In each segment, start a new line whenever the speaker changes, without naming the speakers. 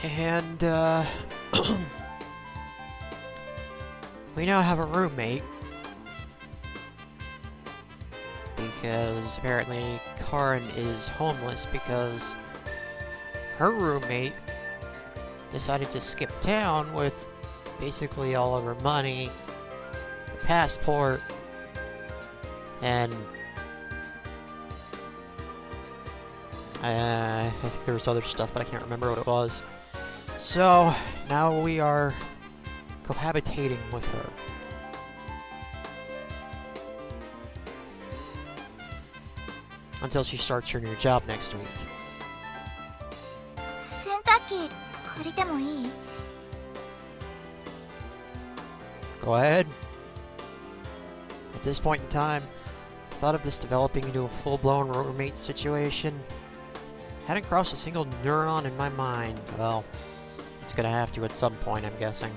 And, we now have a roommate. Because apparently Karin is homeless because her roommate decided to skip town with basically all of her money, her passport, and I think there was other stuff, but I can't remember what it was. So now we are cohabitating with her. Until she starts her new job next week.
洗濯機借りてもいい？
Go ahead. At this point in time, I thought of this developing into a full-blown roommate situation. Hadn't crossed a single neuron in my mind. Well, it's gonna have to at some point, I'm guessing.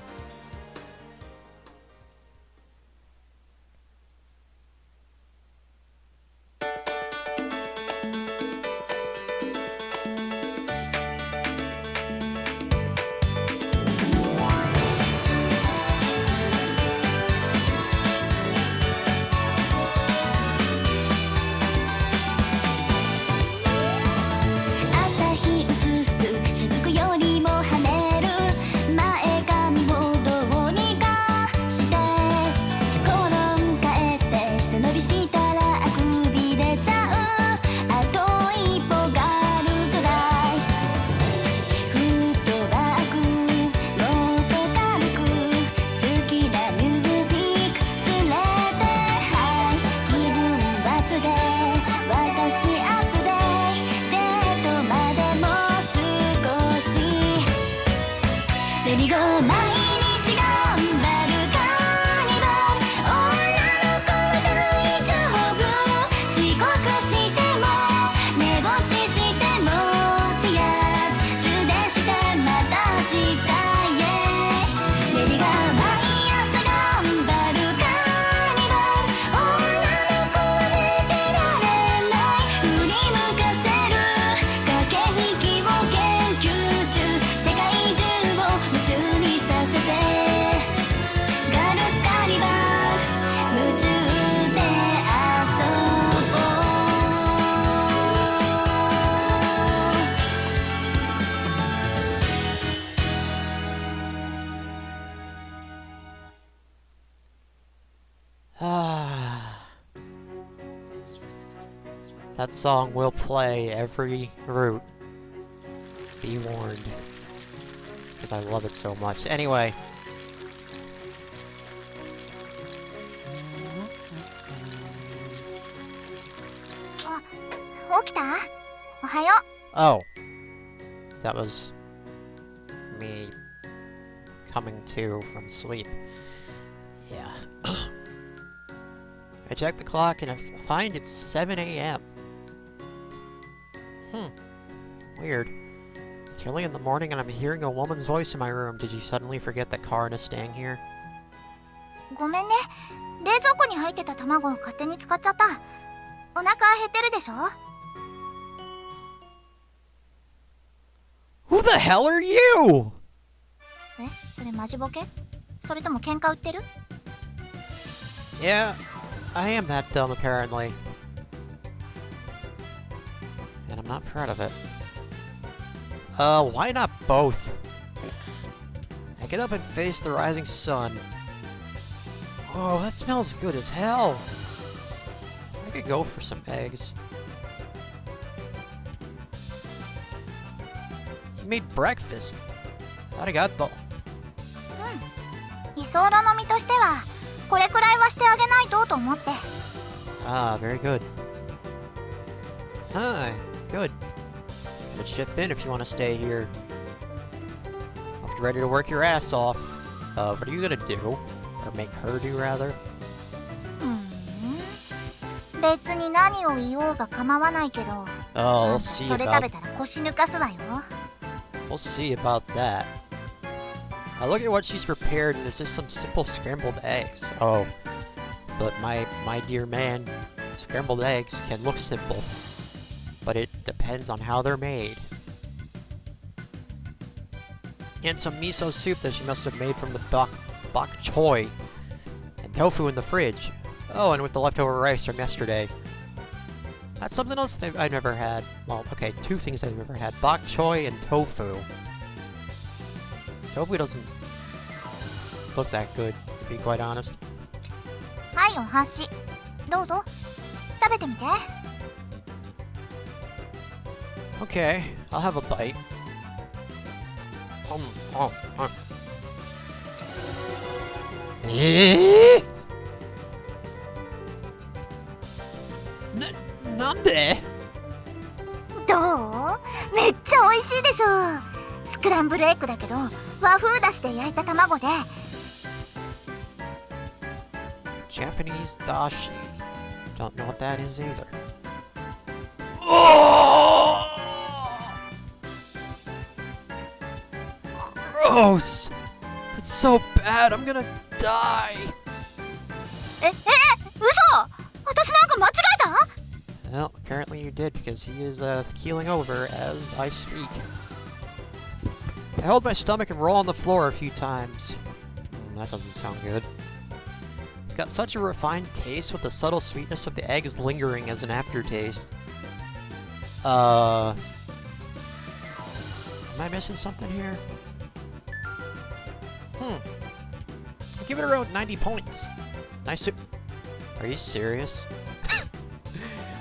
That song will play every route. Be warned. Because I love it so much. Anyway. Oh. That was me coming to from sleep. Yeah. I check the clock and I find it's 7 a.m. Weird. It's early in the morning and I'm hearing a woman's voice in my room. Did you suddenly forget that Karin is staying here?
ごめんね。冷蔵庫に入ってた卵を勝手に使っちゃった。お腹減ってるでしょ？
Who the hell are you?
え、それマジボケ？それとも喧嘩売ってる？
Yeah, I am that dumb apparently. And I'm not proud of it. Why not both? I get up and face the rising sun. Oh, that smells good as hell. I could go for some eggs. You made breakfast. Arigato.
居候の身としてはこれくらいはしてあげないとと思って。
Ah, very good. Hi, good. Gonna chip in if you want to stay here. Hope you're ready to work your ass off. What are you gonna do? Or make her do, rather?
別に何を言おうが構わないけど。
Oh, we'll see
それ食べ
about...
たら腰抜かすわよ。
We'll see about that. I look at what she's prepared, and it's just some simple scrambled eggs. Oh, but my dear man, scrambled eggs can look simple, but it depends on how they're made. and some miso soup that she must have made from the bok choy, and tofu in the fridge. Oh, and with the leftover rice from yesterday. That's something else I've never had. Well, okay, two things I've never had. Bok choy and tofu. Tofu doesn't look that good, to be quite honest.
はい、お箸。どうぞ。食べてみて。
Okay, I'll have a bite. Eh? なんで？
どう？めっちゃ美味しいでしょ。スクランブルエッグだけど和風だしで焼いた卵で。
Japanese dashi. Don't know what that is either. Oh! Gross! It's so bad, I'm gonna die!
嘘！私なんか間違えた？
Well, apparently you did, because he is keeling over as I speak. I held my stomach and roll on the floor a few times. That doesn't sound good. It's got such a refined taste with the subtle sweetness of the eggs lingering as an aftertaste. Am I missing something here? I'll give it around 90 points. Nice. Are you serious?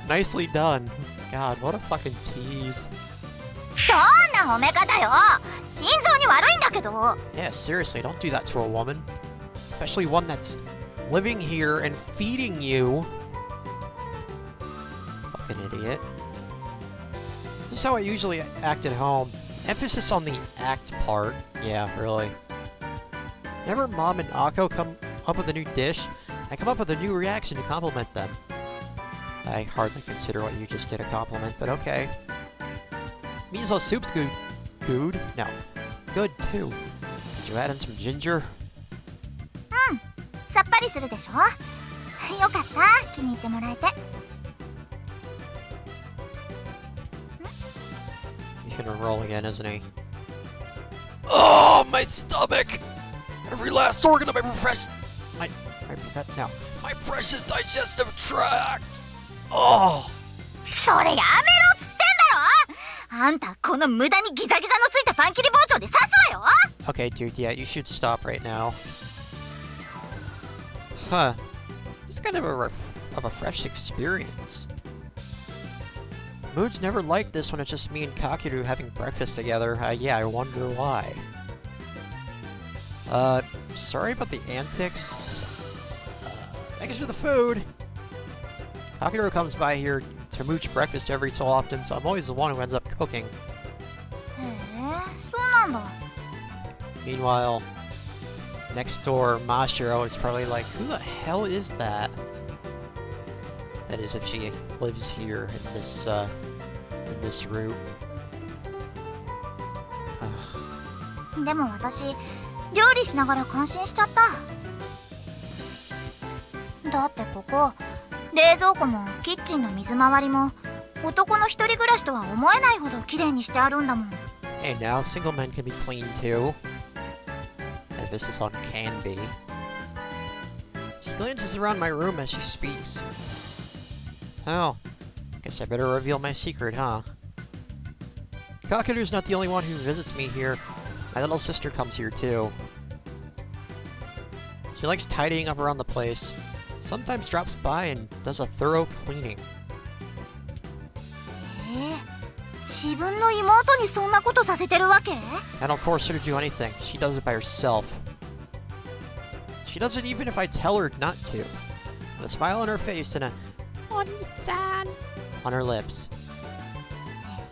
Nicely done. God, what a fucking tease.
どんな褒め方よ！心臓に悪いんだけど。
Yeah, seriously, don't do that to a woman. Especially one that's living here and feeding you. Fucking idiot. This is how I usually act at home. Emphasis on the act part. Yeah, really. Whenever Mom and Akko come up with a new dish, I come up with a new reaction to compliment them. I hardly consider what you just did a compliment, but okay. Miso soup's good. Good? No. Good, too. Did you add in some ginger?
さっぱりするでしょ。よかった、気に入ってもらえて。
He's gonna roll again, isn't he? Oh, my stomach! Every last organ of my precious digestive tract! Oh!
それやめろっつってんだろ！あんたこの無駄にギザギザのついたパン切り包丁で刺すわよ！
Okay, dude, yeah, you should stop right now. Huh. It's kind of a fresh experience. Mood's never like this when it's just me and Kakeru having breakfast together. Yeah, I wonder why. Sorry about the antics. Thanks for the food. Kakeru comes by here to mooch breakfast every so often, so I'm always the one who ends up cooking.
へえ、そうなんだ。
Meanwhile, next door, Mashiro is probably like, who the hell is that? That is, if she lives here in this route.
でも私、料理しながら感心しちゃった。だってここ、冷蔵庫もキッチンの水回りも男の一人暮らしとは思えないほど綺麗にしてあるんだもん。
Hey now, single men can be clean too. Emphasis on can be. She glances around my room as she speaks. Oh, guess I better reveal my secret, huh? Kakeru's not the only one who visits me here. My little sister comes here too. She likes tidying up around the place. Sometimes drops by and does a thorough cleaning.
自分の妹にそんなことさせてるわけ？
I don't force her to do anything. She does it by herself. She does it even if I tell her not to. With a smile on her face and a "Oni-chan" on her lips.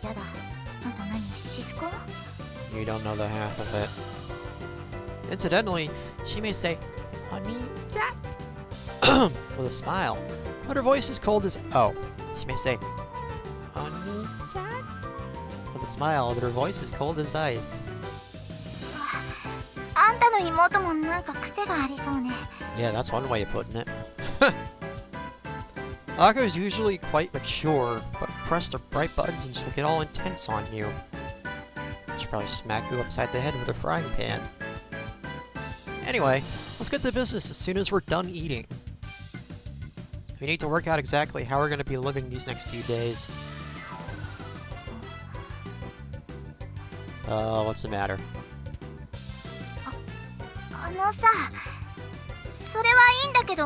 やだ。あんた何？シスコ？
You don't know the half of it. Incidentally, she may say "Oni-chan" with a smile, but her voice is cold as oh. She may say "Oni-chan" with a smile, but her voice is cold as ice.
あんたの妹もなんか癖がありそうね。
Yeah, that's one way of putting it. Akko is usually quite mature, but press the right buttons and she'll get all intense on you. Should probably smack you upside the head with a frying pan. Anyway, let's get to business as soon as we're done eating. We need to work out exactly how we're going to be living these next few days. What's the matter?
あのさ、それはいいんだけど、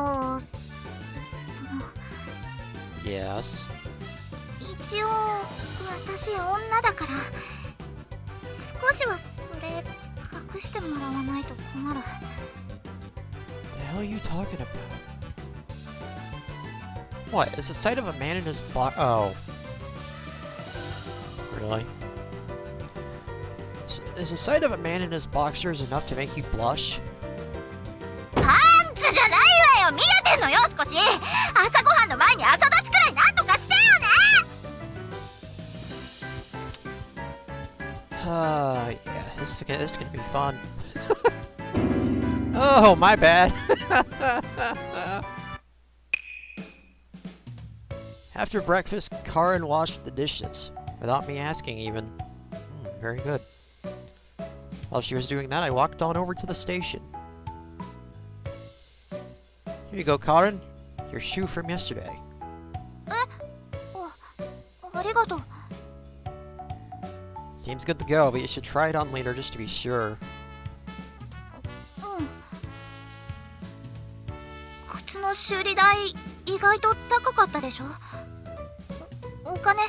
Yes.
一応私女だから少しはそれ隠してもらわないと困る。
The hell are you talking about? What? Is the sight of a man in his Oh. Really? Is the sight of a man in his boxers enough to make you blush?
パンツじゃないわよ。見えてんのよ少し。朝ごはんの前に朝立ちくらいなんとかしてよね。
Yeah, this is gonna be fun. Oh, my bad. After breakfast, Karen washed the dishes, without me asking even. Very good. While she was doing that, I walked on over to the station. Here you go, Karen. Your shoe from yesterday.
ありがとう。
Seems good to go, but you should try it on later just to be sure.
靴の修理代意外と高かったでしょ。お金。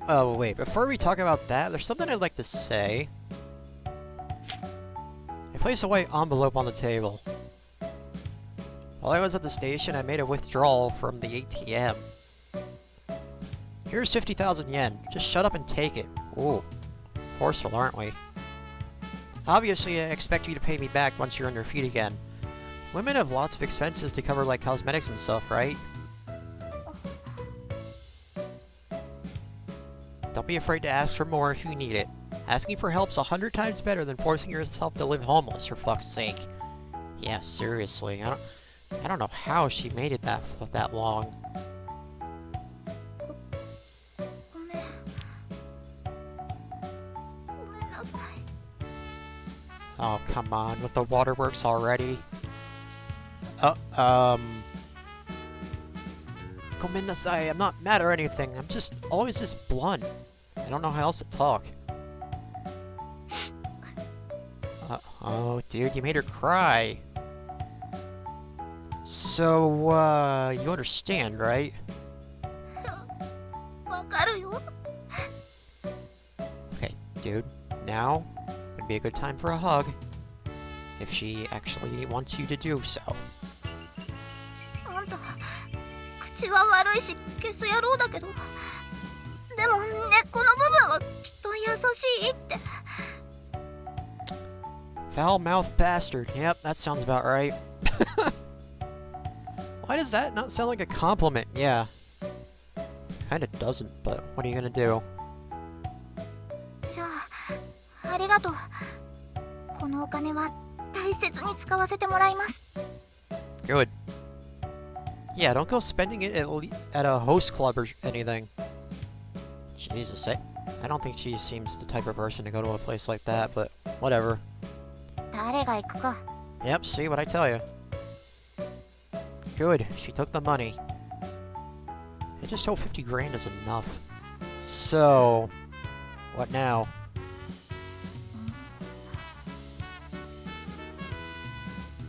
Oh, wait, before we talk about that, there's something I'd like to say. I placed a white envelope on the table. While I was at the station, I made a withdrawal from the ATM. Here's 50,000 yen. Just shut up and take it. Ooh. Forceful, aren't we? Obviously, I expect you to pay me back once you're on your feet again. Women have lots of expenses to cover like cosmetics and stuff, right? Don't be afraid to ask for more if you need it. Asking for help's 100 times better than forcing yourself to live homeless, for fuck's sake. Yeah, seriously. I don't know how she made it that long.
ごめんなさい。
Oh, come on, with the waterworks already. Gomenasai, I'm not mad or anything. I'm just always this blunt. I don't know how else to talk. Oh, dude, you made her cry. So, you understand, right?
わかるよ。
Okay, dude, now would be a good time for a hug. If she actually wants you to do so.
あんた口は悪いしゲス野郎だけど、でも根っこの部分はきっと優しいって。
Foul-mouthed bastard. Yep, that sounds about right. Why does that not sound like a compliment? Yeah. Kinda doesn't, but what are you gonna do?
じゃあ、ありがとう。このお金は大切に使わせてもらいます。
Good. Yeah, don't go spending it at a host club or anything. Jesus, I don't think she seems the type of person to go to a place like that, but whatever.
誰が行くか。
Yep, see what I tell you. Good, she took the money. I just hope 50 grand is enough. So, what now?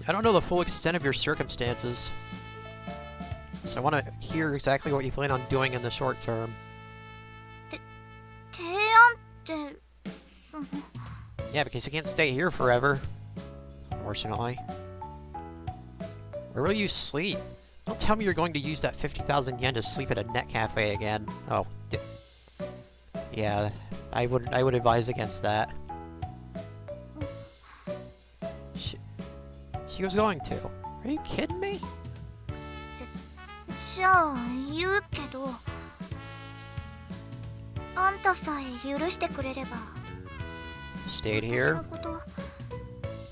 I don't know the full extent of your circumstances, so I want to hear exactly what you plan on doing in the short term.
提案って、
Yeah, because you can't stay here forever, unfortunately. Where will you sleep? Don't tell me you're going to use that 50,000 yen to sleep at a net cafe again. Oh, yeah, I would advise against that. She was going to. Are you kidding me?
じゃあ言うけど、あんたさえ許してくれれば。
Stayed
私
here?
のこと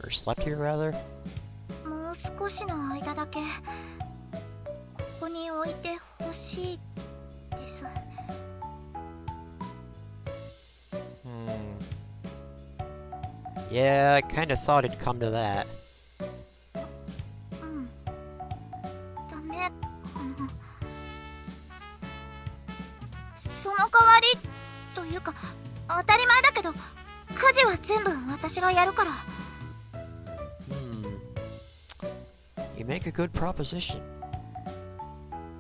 Or slept here, rather?
もう少しの間だけここに置いてほしいです。
Yeah, I kind of thought it'd come to that.
うん。ダメかな。その代わりというか、当たり前だけど、家事は全部私がやるから。
You make a good proposition.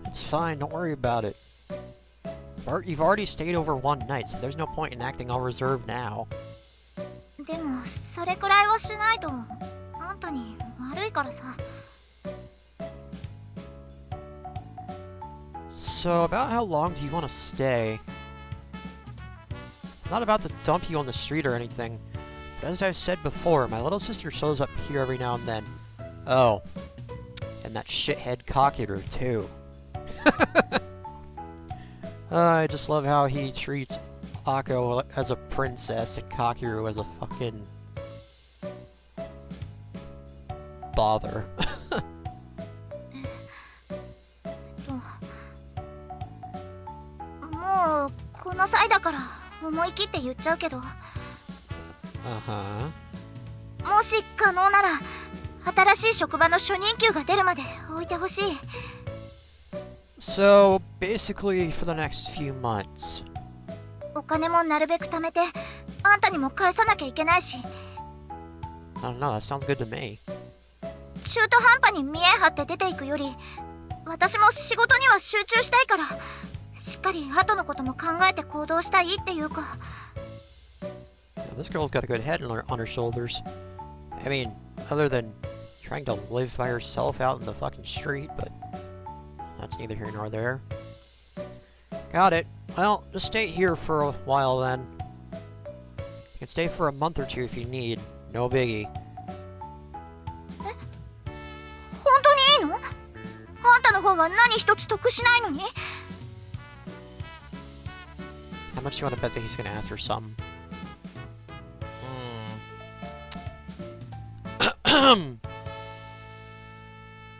It's fine, don't worry about it. You've already stayed over one night, so there's no point in acting all reserved now.
でも、それくらいはしないと、あんたに悪いからさ。
So, about how long do you want to stay? I'm not about to dump you on the street or anything, but as I've said before, my little sister shows up here every now and then. Oh, and that shithead cock-eater, too. I just love how he treats Akko as a princess and Kakeru as a fucking bother.
もうこの際だから思い切って言っちゃうけど、もし可能なら新しい職場の初任給が出るまで置いてほしい。
So, basically for the next few months.
お金もなるべく貯めて、あんたにも返さなきゃいけないし。
I don't know, that sounds good to me.
中途半端に見え張って出ていくより、私も仕事には集中したいから、しっかり後のことも考えて行動したいっていうか。
Yeah, this girl's got a good head on her shoulders. I mean, other than trying to live by herself out in the fucking street, but that's neither here nor there. Got it. Well, just stay here for a while then. You can stay for a month or two if you need. No biggie.
本当にいいの？あんたの方は何一つ得しないのに？
How much do you want to bet that he's gonna ask for something?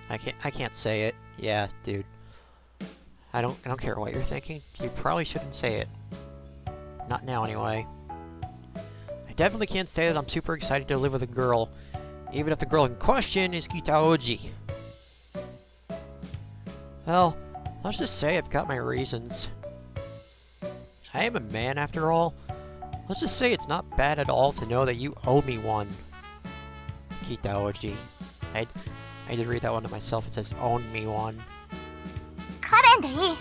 I can't say it. Yeah, dude. I don't care what you're thinking. You probably shouldn't say it. Not now, anyway. I definitely can't say that I'm super excited to live with a girl, even if the girl in question is Kitaoji. Well, let's just say I've got my reasons. I am a man, after all. Let's just say it's not bad at all to know that you owe me one. Kitaoji. I did read that one to myself. It says, own me one.
カレンでいい。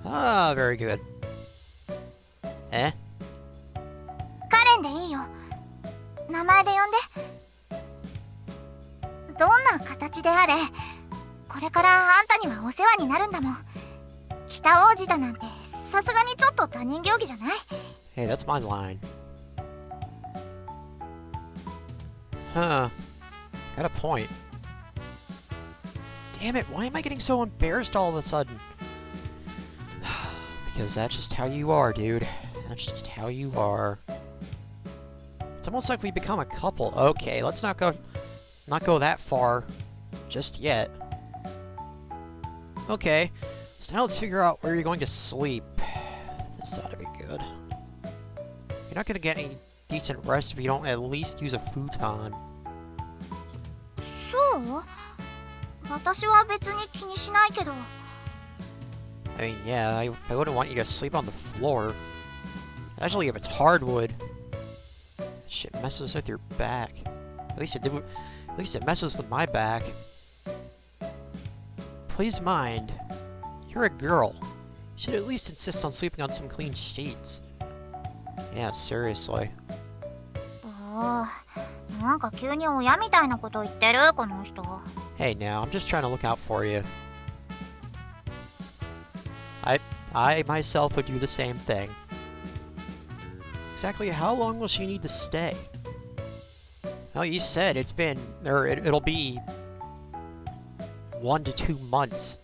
Ah, very good. Eh?
カレンでいいよ。名前で呼んで。どんな形であれ、これからあんたにはお世話になるんだもん。北王子だなんてさすがにちょっと他人行儀じゃない？
Hey, that's my line. Huh. Got a point. Damn it, why am I getting so embarrassed all of a sudden? Because that's just how you are, dude. That's just how you are. It's almost like we become a couple. Okay, let's not go that far just yet. Okay, so now let's figure out where you're going to sleep. This ought to be good. You're not gonna get any decent rest if you don't at least use a futon.
そう？私は別に気にしないけど。
I mean, yeah, I wouldn't want you to sleep on the floor. Especially if it's hardwood. Shit messes with your back. At least it messes with my back. Please mind, you're a girl. You should at least insist on sleeping on some clean sheets. Yeah, seriously.
ああ、なんか急に親みたいなこと言ってるこの人。
Hey now, I'm just trying to look out for you. I myself would do the same thing. Exactly how long will she need to stay? Well, you said it'll be 1 to 2 months.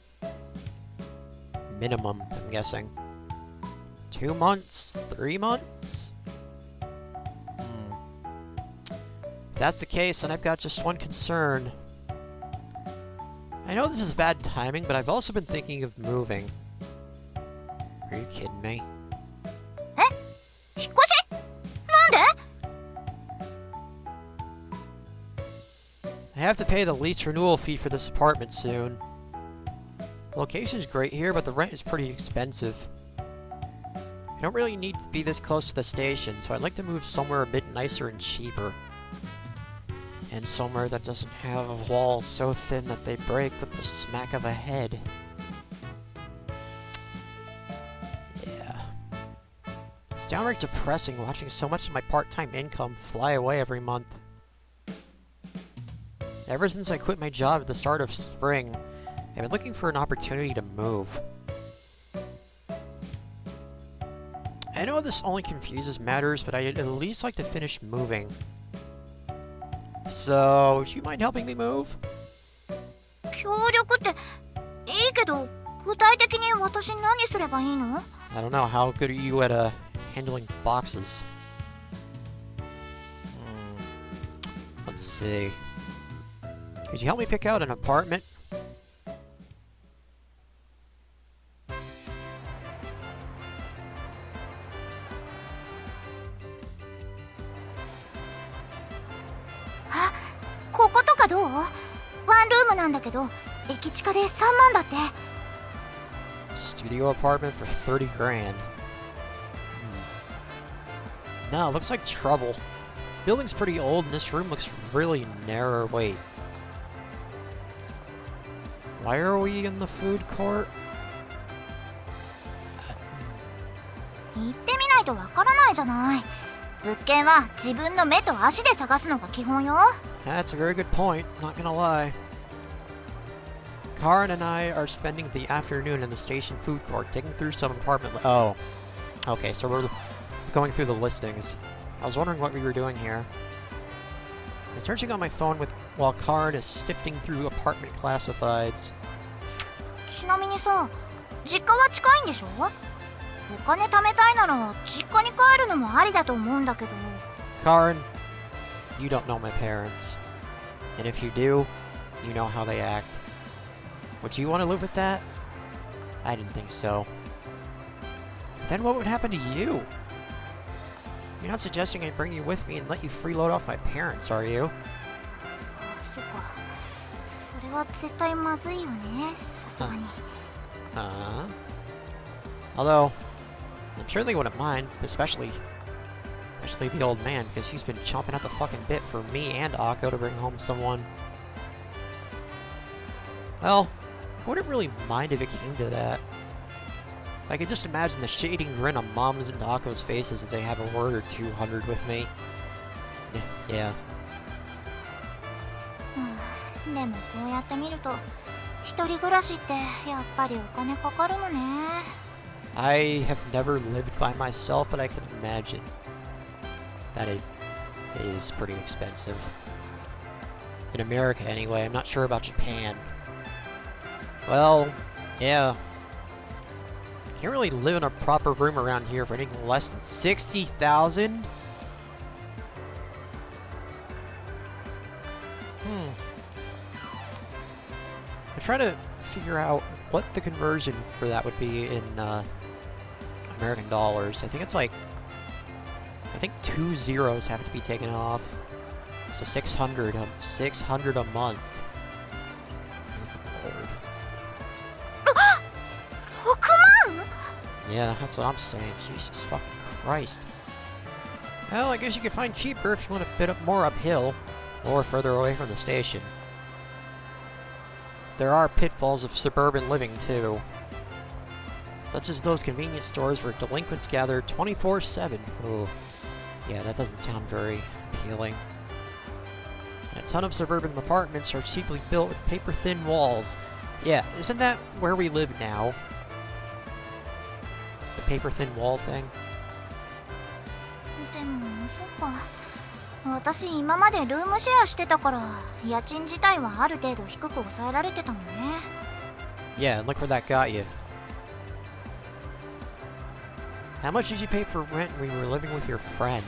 Minimum, I'm guessing. 2 months? 3 months? If that's the case, then I've got just one concern. I know this is bad timing, but I've also been thinking of moving. Are you kidding me?
え？引っ越し？なんで？
I have to pay the lease renewal fee for this apartment soon. The location's great here, but the rent is pretty expensive. I don't really need to be this close to the station, so I'd like to move somewhere a bit nicer and cheaper. And somewhere that doesn't have walls so thin that they break with the smack of a head. Yeah. It's downright depressing watching so much of my part-time income fly away every month. Ever since I quit my job at the start of spring, I've been looking for an opportunity to move. I know this only confuses matters, but I'd at least like to finish moving. So, would you mind helping me move?
協力っていいけど、具体的に私何すればいいの？
I don't know, how good are you at handling boxes? Let's see. Could you help me pick out an apartment?
Ah, こことかどう？ワンルームなんだけど、駅地下で3万だって。
Studio apartment for 30 grand. No, it looks like trouble. Building's pretty old and this room looks really narrow. Wait. Why are we in the food court?
行ってみないとわからないじゃない。物件は自分の目と足で探すのが基本よ。
That's a very good point, not gonna lie. Karen and I are spending the afternoon in the station food court, taking through some apartment oh. Okay, so we're going through the listings. I was wondering what we were doing here. I'm searching on my phone while Karen is sifting through apartment classifieds.
ちなみにさ、実家は近いんでしょ？お金貯めたいなら実家に帰るのもありだと思うんだけど。
Karen, you don't know my parents. And if you do, you know how they act. Would you want to live with that? I didn't think so. Then what would happen to you? You're not suggesting I bring you with me and let you freeload off my parents, are you?
そっか。それは絶対まずいよね、さすがに。
Although, I'm sure they wouldn't mind, especially the old man, because he's been chomping at the fucking bit for me and Akko to bring home someone. Well, I wouldn't really mind if it came to that. I could just imagine the shading grin on Mom's and Akko's faces as they have a word or 200 with me. Yeah.
でもこうやって見ると、一人暮らしってやっぱりお金かかるのね。
I have never lived by myself, but I can imagine that it is pretty expensive. In America, anyway. I'm not sure about Japan. Well, yeah. Can't really live in a proper room around here for anything less than 60,000. I'm trying to figure out what the conversion for that would be in American dollars. I think it's like, I think 2 zeros have to be taken off. So 600 a month. Lord.
6万?
Yeah, that's what I'm saying. Jesus fucking Christ. Well, I guess you could find cheaper if you want a bit more uphill, or further away from the station. There are pitfalls of suburban living, too. Such as those convenience stores where delinquents gather 24/7. Ooh. Yeah, that doesn't sound very appealing. And a ton of suburban apartments are cheaply built with paper-thin walls. Yeah, isn't that where we live now? The paper-thin wall thing?
でもそっか。私今までルームシェアしてたから、家賃自体はある程度低く抑えられてたのね。
Yeah, and look where that got you. How much did you pay for rent when you were living with your friend?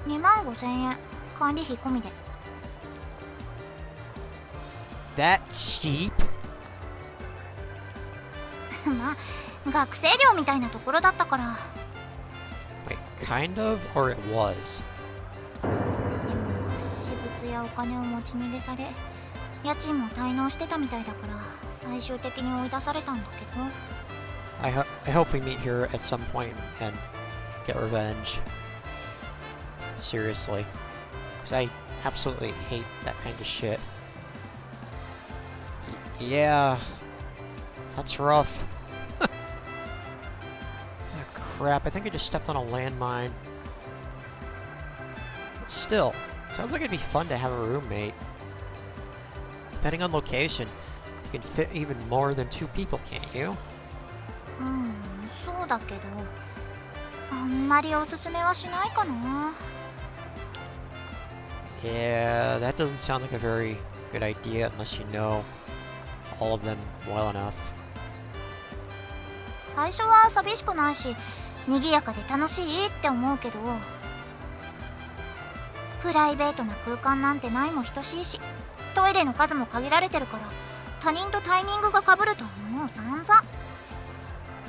25,000円、管理費込みで。
That cheap?
まあ、学生寮みたいなところだったから。
Wait, kind of, or it was?
私物屋やお金を持ち逃げされ、家賃も滞納してたみたいだから最終的に追い出されたんだけど。
I hope we meet here at some point and get revenge. Seriously. Because I absolutely hate that kind of shit. Yeah. That's rough. Oh, crap, I think I just stepped on a landmine. But still, sounds like it'd be fun to have a roommate. Depending on location, you can fit even more than 2 people, can't you?
そうだけど、あんまりおすすめはしないかな。
Yeah, that doesn't sound like a very good idea unless you know all of them well enough.
最初は寂しくないし、賑やかで楽しいって思うけど、プライベートな空間なんてないも等しいし、トイレの数も限られてるから、他人とタイミングが被るともう散々。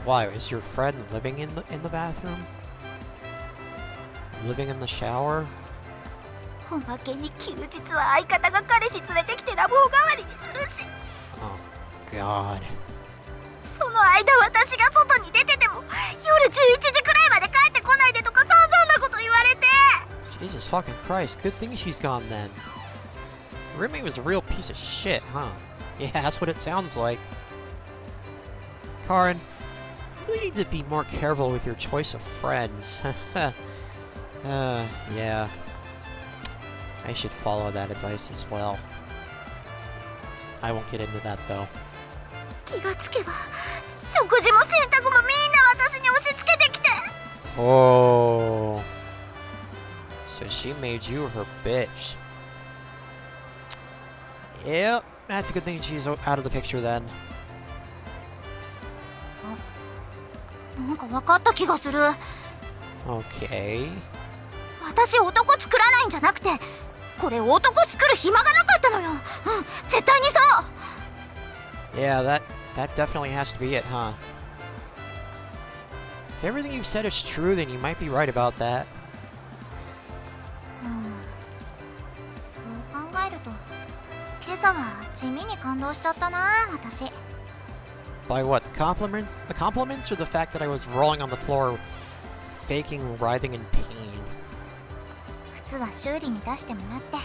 Why, is your friend living in the bathroom? Living in the shower?
おまけに休日は相方が彼氏連れてきてラブホ代わりにするし。
Oh, God.
その間私が外に出てても夜11時くらいまで帰ってこないでとか散々なこと言われて。
Jesus fucking Christ, good thing she's gone then. Your roommate was a real piece of shit, huh? Yeah, that's what it sounds like. Karin, you need to be more careful with your choice of friends. Yeah. I should follow that advice as well. I won't get into that though.
気がつけば食事も洗濯もみんな私に押し付けてきて。
Oh. So she made you her bitch. Yep, that's a good thing she's out of the picture then.
なんか分かった気がする。
Okay.
私男作らないんじゃなくて、これ男作る暇がなかったのよ。絶対にそう。
Yeah, that definitely has to be it, huh? If everything you've said is true, then you might be right about that.
そう考えると、今朝は地味に感動しちゃったな、私。
By what? The compliments? The compliments or the fact that I was rolling on the floor, faking writhing in pain?
靴は修理に出してもらって、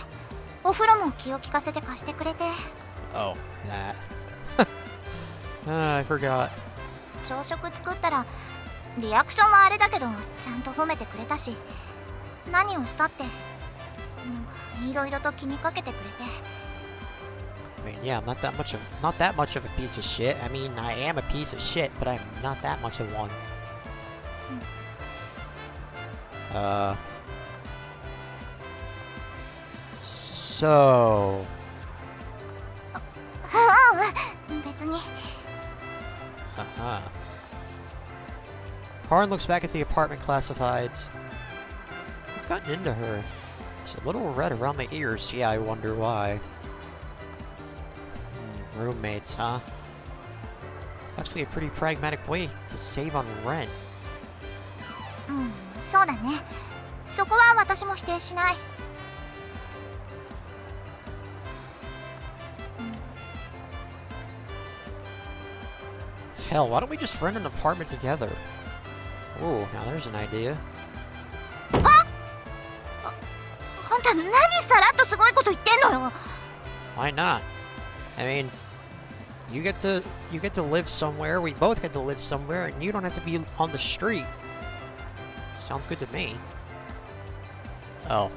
お風呂も気を利かせて貸してくれて。
Oh, that. I forgot.
朝食作ったらリアクションはあれだけどちゃんと褒めてくれたし、何をしたってなんかいろいろと気にかけてくれて。
I mean, yeah, I'm not that much of a piece of shit. I mean, I am a piece of shit, but I'm not that much of one. So.
別に。
Haha. Karin looks back at the apartment classifieds. What's gotten into her? She's a little red around the ears. Yeah, I wonder why. Roommates, huh? It's actually a pretty pragmatic way to save on rent.
そうだね。そこは私も否定しない。
Hell, why don't we just rent an apartment together? Ooh, now there's an idea.
あんた何さらっとすごいこと言ってんのよ。
Why not? I mean, you get to live somewhere. We both get to live somewhere, and you don't have to be on the street. Sounds good to me. Oh.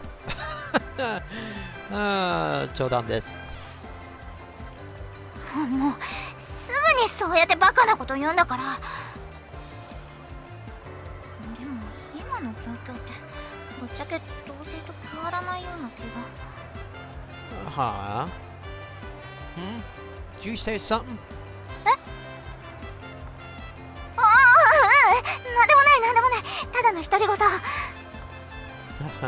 冗談です。
もうすぐにそうやってバカなこと言うんだから。でも今の状況ってぶっちゃけ同性と変わらないような気が。
Huh? Did you say something?
なんでもないなんでもない。ただの独り言。
Right.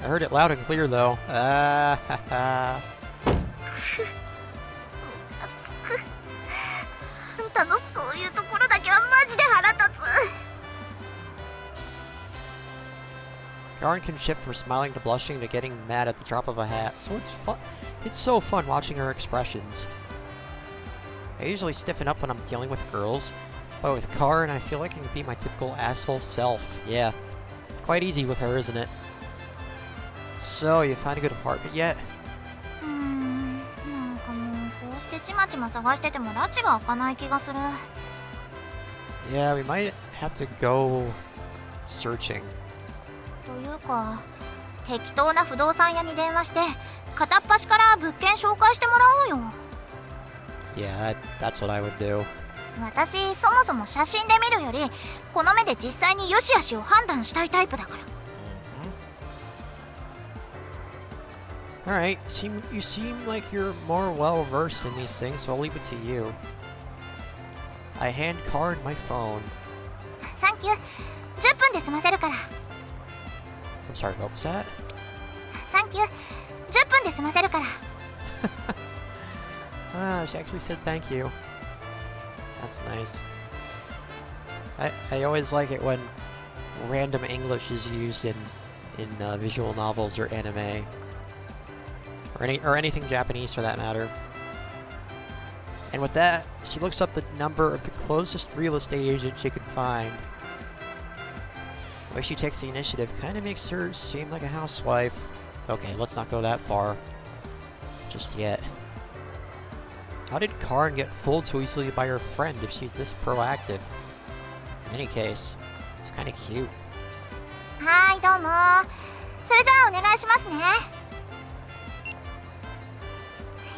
I heard it loud and clear though.
あんたのそういうところだけはマジで腹立つ。
Karin can shift from smiling to blushing to getting mad at the drop of a hat, so it's fun. It's so fun watching her expressions. I usually stiffen up when I'm dealing with girls, but with Karin, I feel like I can be my typical asshole self. Yeah, it's quite easy with her, isn't it? So, you find a good apartment yet?
なんかもうこうしてちまちま探してても拉致が開かない気がする。
Yeah, we might have to go searching.
というか、適当な不動産屋に電話して片っ端から物件紹介してもらおうよ。
Yeah, that's what I would do.
私そもそも写真で見るよりこの目で実際に良し悪しを判断したいタイプだから。
Alright, you seem like you're more well versed in these things, so I'll leave it to you. I hand Karin my phone.
サンキュー。10分で済ませるから。
I'm sorry, what was that?
サンキュー。10分で済ませるから。
Ah, she actually said thank you. That's nice. I always like it when random English is used in visual novels or anime. Or anything Japanese for that matter. And with that, she looks up the number of the closest real estate agent she can find. The way she takes the initiative kind of makes her seem like a housewife. Okay, let's not go that far just yet. How did Karin get fooled so easily by her friend if she's this proactive? In any case, it's kind of cute.
はーい、どうも。それじゃあお願いしますね。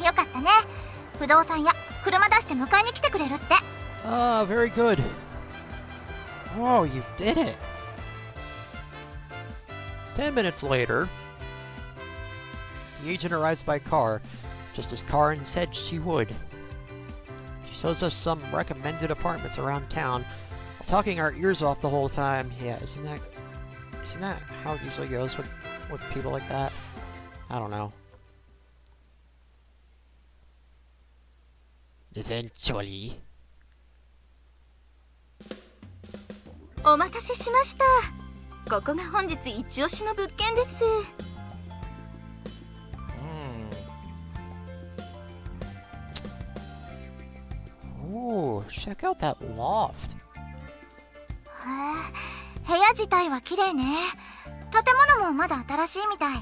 よかったね。不動産屋、車出して迎えに来てくれるって。
Ah, very good. Oh, you did it. 10 minutes later, the agent arrives by car, just as Karin said she would. She shows us some recommended apartments around town, while talking our ears off the whole time. Yeah, isn't that how it usually goes with people like that? I don't know. Eventually.
お待たせしました。ここが本日一押しの物件です。
Ooh, check out that loft.
へえ、部屋自体は綺麗ね。建物もまだ新しいみたい。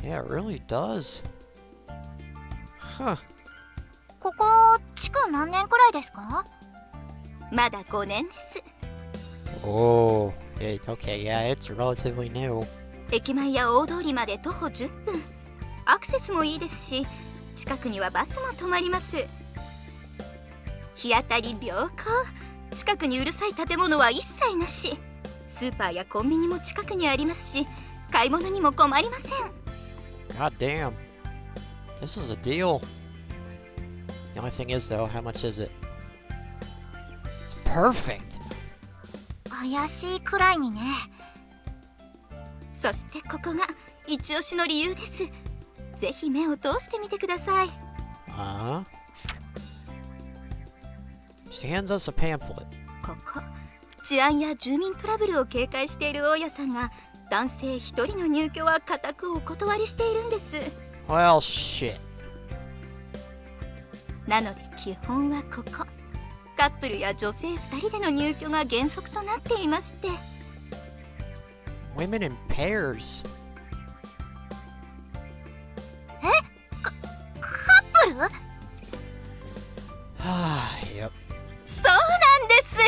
Yeah, it really does. Huh.
ここ築何年くらいですか？
まだ5年です。
Oh, okay, yeah, it's relatively new.
駅前や大通りまで徒歩10分。アクセスもいいですし、近くにはバスも止まります。日当たり良好。近くにうるさい建物は一切なし。スーパーやコンビニも近くにありますし、買い物にも困りません。
God damn. This is a deal. The only thing is, though, how much is it? It's perfect.
怪しいくらいにね。
そしてここが一押しの理由です。ぜひ目を通してみてください。
She hands us a pamphlet.
ここ、治安や住民トラブルを警戒している大家さんが男性一人の入居は固くお断りしているんです。
Well, shit.
なので基本はここ。カップルや女性2人での入居が原則となっていまして。
Women in pairs.
カップル？
Yep.
そうなんです。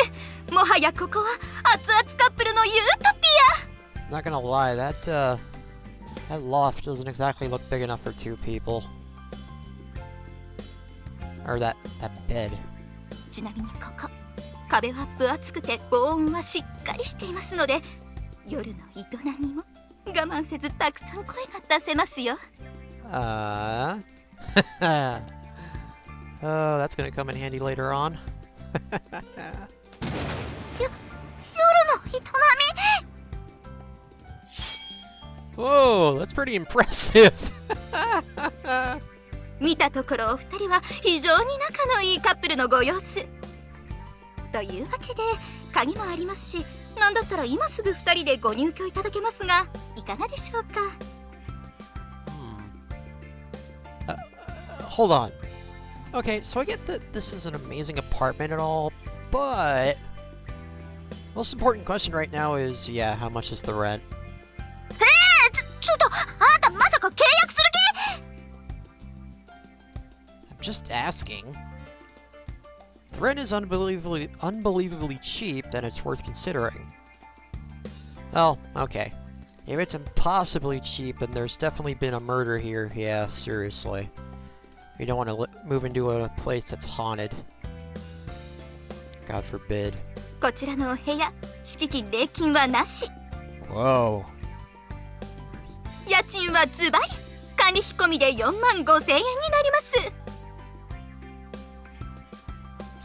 もはやここは熱々カップルのユートピ
Not gonna lie, that loft doesn't exactly look big enough for two people. Or that bed.
ア。ちなみにここ、壁は分厚くて防音はしっかりしていますので、夜の営みも我慢せずたくさん声が出せますよ。
Oh, that's gonna come in handy later on.
夜の営み。
Whoa, that's pretty impressive.
見たところお二人は非常に仲のいいカップルのご様子。というわけで鍵もありますし、なんだったら今すぐ2人でご入居いただけますが、いかがでしょうか。
Hold on. Okay, so I get that this is an amazing apartment and all, but most important question right now is, yeah, how much is the rent?
ちょっとあんたまさか契約する
I'm just asking. The rent is unbelievably cheap, then it's worth considering. Well, okay. If it's impossibly cheap, then there's definitely been a murder here. Yeah, seriously. We don't want to move into a place that's haunted. God forbid.
こちらのお部屋、敷金礼金はなし。
Whoa.
家賃はズバリ管理費込みで4万5,000円になります。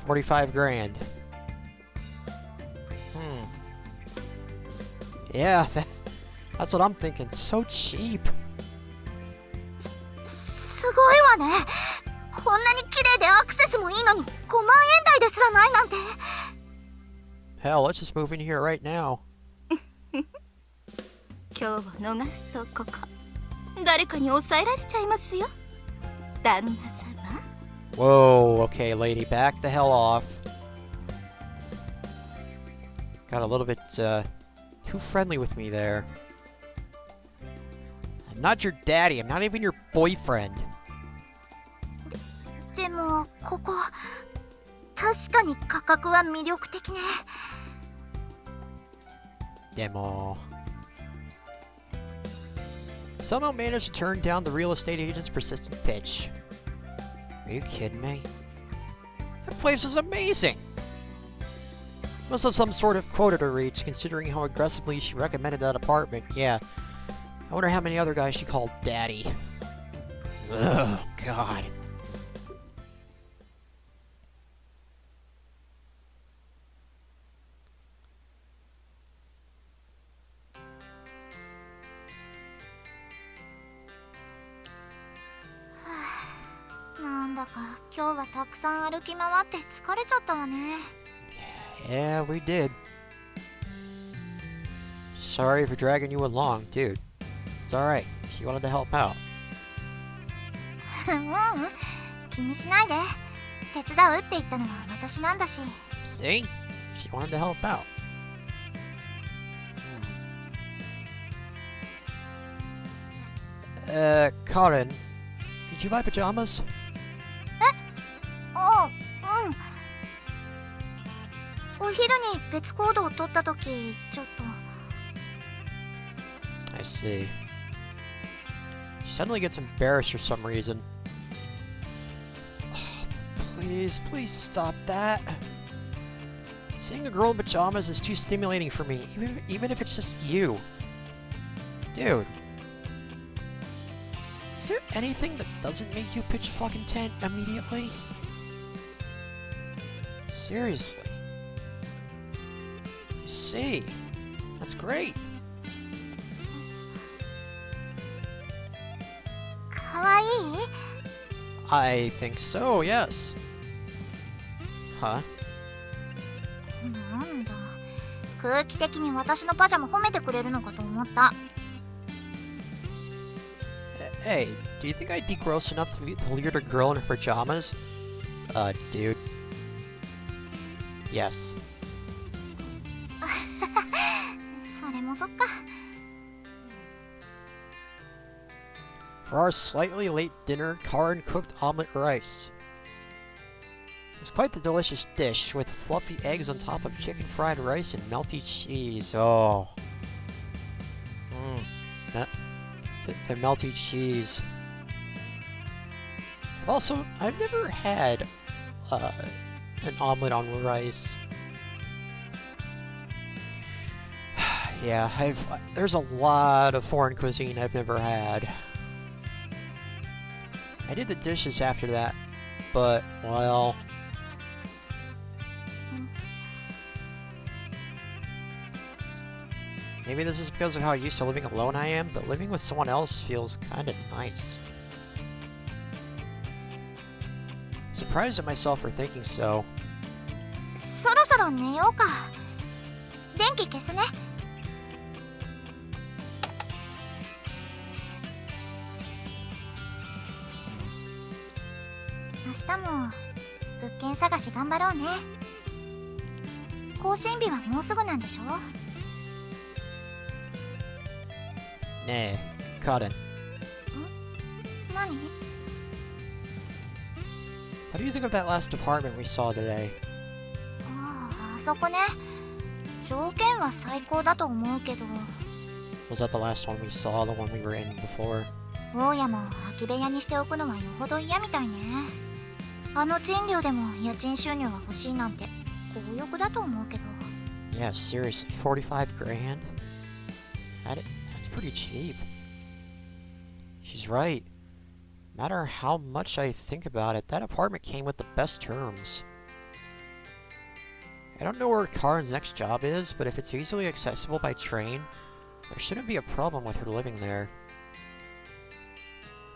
$45 grand. Yeah, that's what I'm thinking. So cheap.
すごいわね。こんなに綺麗でアクセスもいいのに5万円台ですらないなんて。
Hell, let's just move in here right now.
今日を逃すとここ誰かに抑えられちゃいますよ、旦那様。
Whoa, okay, lady, back the hell off. Got a little bit, too friendly with me there. I'm not your daddy, I'm not even your boyfriend.
でもここ確かに価格は魅力的ね。
Demo. Somehow managed to turn down the real estate agent's persistent pitch. Are you kidding me? That place is amazing! Must have some sort of quota to reach, considering how aggressively she recommended that apartment. Yeah. I wonder how many other guys she called daddy. Ugh, God.
なんだか今日はたくさん歩き回って疲れちゃったわね。
Yeah, we did. Sorry for dragging you along, dude. It's alright. She wanted to help out.
ううん、気にしないで。手伝うって言ったのは私なんだし。
See? She wanted to help out. Karin, did you buy pajamas?
ああ、うん。お昼に別行動を取った時ちょっと。
I see. She suddenly gets embarrassed for some reason. Please, please stop that. Seeing a girl in pajamas is too stimulating for me, even if it's just you. Dude. Is there anything that doesn't make you pitch a fucking tent immediately? Seriously. I see. That's great.
かわいい？
I think so, yes. Huh?
なんだ、空気的に私のパジャマ褒めてくれるのかと思った。
Hey, do you think I'd be gross enough to lead a girl in her pajamas? Dude. Yes.
それもそっか。
For our slightly late dinner, Karin cooked omelet rice. It was quite the delicious dish, with fluffy eggs on top of chicken fried rice and melty cheese. Oh. The melty cheese. Also, I've never had an omelet on rice. Yeah, there's a lot of foreign cuisine I've never had. I did the dishes after that, but, well... Maybe this is because of how used to living alone I am, but living with someone else feels kinda nice. I'm surprised at myself for thinking so.
そろそろろ寝ようか。電気消すね。明日も物件探し頑張ろうね。更新日はもうすぐなんでしょ？
ねえ、Cotton.
何？
How do you think of that last apartment we saw today?
あそこね。条件は最高だと思うけど。
Was that the last one we saw, the one we were in before?
大家も空き部屋にしておくのはよほど嫌みたいね。あの賃料でも家賃収入が欲しいなんて強欲だと思うけど。
Yeah, seriously, 45 grand? That's pretty cheap. She's right. No matter how much I think about it, that apartment came with the best terms. I don't know where Karin's next job is, but if it's easily accessible by train, there shouldn't be a problem with her living there.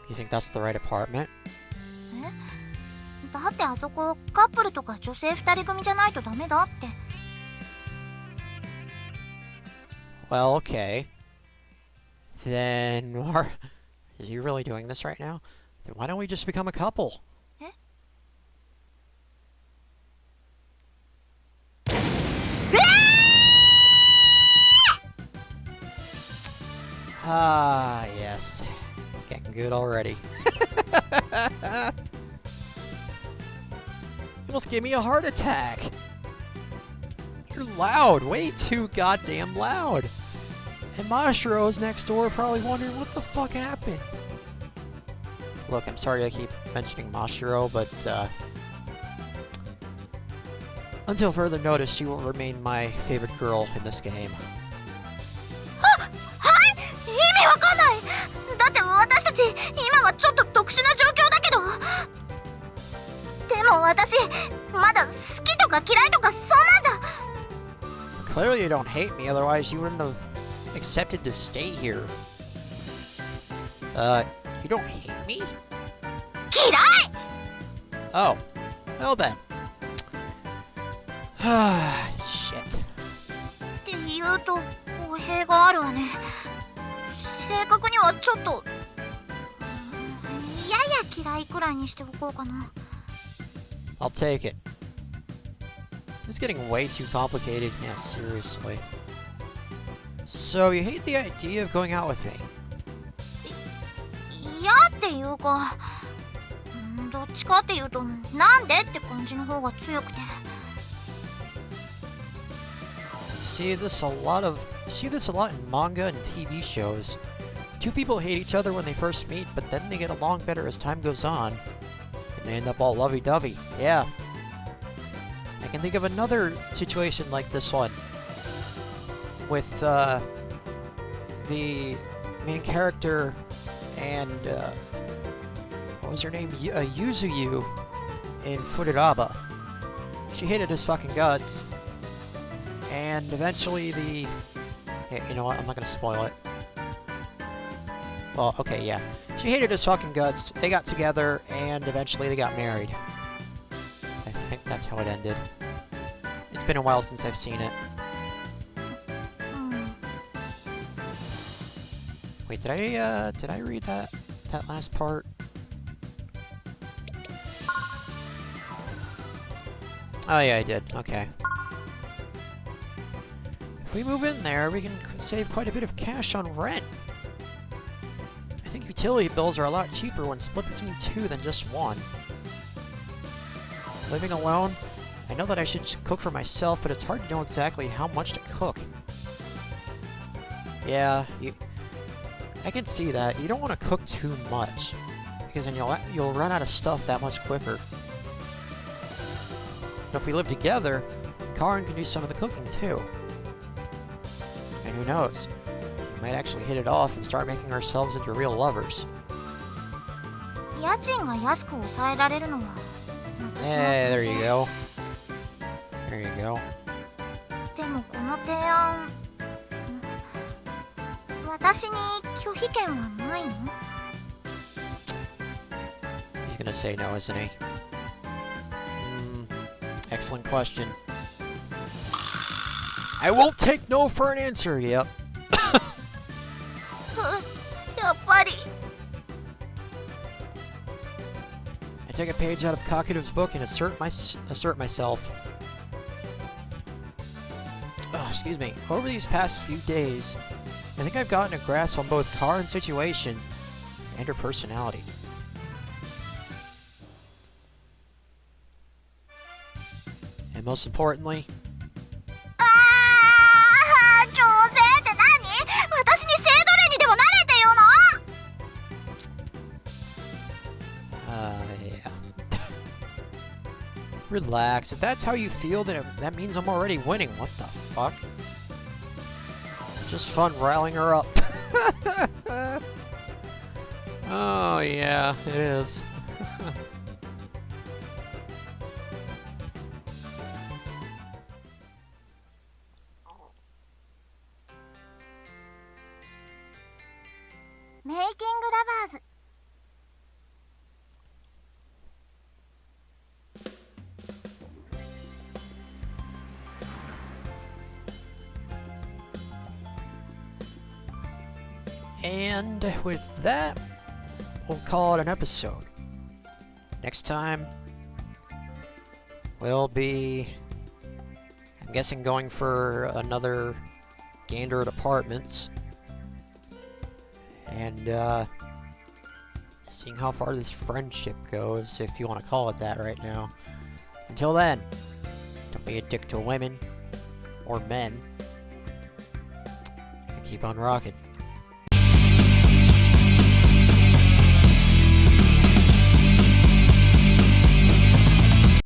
You think that's the right apartment?
だってあそこカップルとか女性2人組じゃないとダメだって。
Well, okay. Then, is he really doing this right now? Then why don't we just become a couple? Ah, yes. It's getting good already. You almost gave me a heart attack. You're loud, way too goddamn loud. And Mashiro's next door probably wondering what the fuck happened. Look, I'm sorry I keep mentioning Mashiro, but until further notice, she will remain my favorite girl in this game.
意味わかんない。だって私たち今はちょっと特殊な状況だけど。でも私まだ好きとか嫌いとかそんなんじゃ。
Clearly you don't hate me, otherwise you wouldn't have accepted to stay here. You don't hate me?
嫌い。
Oh, well then. Shit.
って言うと語弊があるわね。正確にはちょっとやや嫌いくらいにしておこうかな。
I'll take it. It's getting way too complicated. Yeah, seriously. So, you hate the idea of going out with me?
嫌っていうか、どっちかっていうとなんでって感じの方が強くて。
See this a lot in manga and TV shows. Two people hate each other when they first meet, but then they get along better as time goes on, and they end up all lovey-dovey. Yeah. I can think of another situation like this one, with the main character and what was her name? Yuzuyu in Futuraba. She hated his fucking guts, and eventually you know what? I'm not gonna spoil it. Well, okay, yeah. She hated his fucking guts. They got together, and eventually they got married. I think that's how it ended. It's been a while since I've seen it. Wait, did I read that last part? Oh yeah, I did. Okay. If we move in there, we can save quite a bit of cash on rent. I think utility bills are a lot cheaper when split between two than just one. Living alone, I know that I should cook for myself, but it's hard to know exactly how much to cook. Yeah, I can see that. You don't want to cook too much, because then you'll run out of stuff that much quicker. But if we live together, Karin can do some of the cooking too. And who knows? We might actually hit it off and start making ourselves into real lovers.
家賃が安く抑えられるのは私の
Hey, there
先
you
生。
go. There you go.
でもこの提案、私に拒否権はないの？
He's gonna say no, isn't he? Excellent question. I won't take no for an answer. Yep.
やっぱり
I take a page out of Kakuta's book and assert myself. Oh, excuse me. Over these past few days, I think I've gotten a grasp on both Karin's situation and her personality. And most importantly,
ああ強制って何？私に性奴隷にでもなれっていうの？
yeah. Relax. If that's how you feel, then that means I'm already winning. What the fuck? Just fun riling her up. Oh, yeah, it is.
Making lovers.
And with that, we'll call it an episode. Next time, we'll be, I'm guessing, going for another gander at apartments. And, seeing how far this friendship goes, if you want to call it that right now. Until then, don't be a dick to women, or men, and keep on rocking.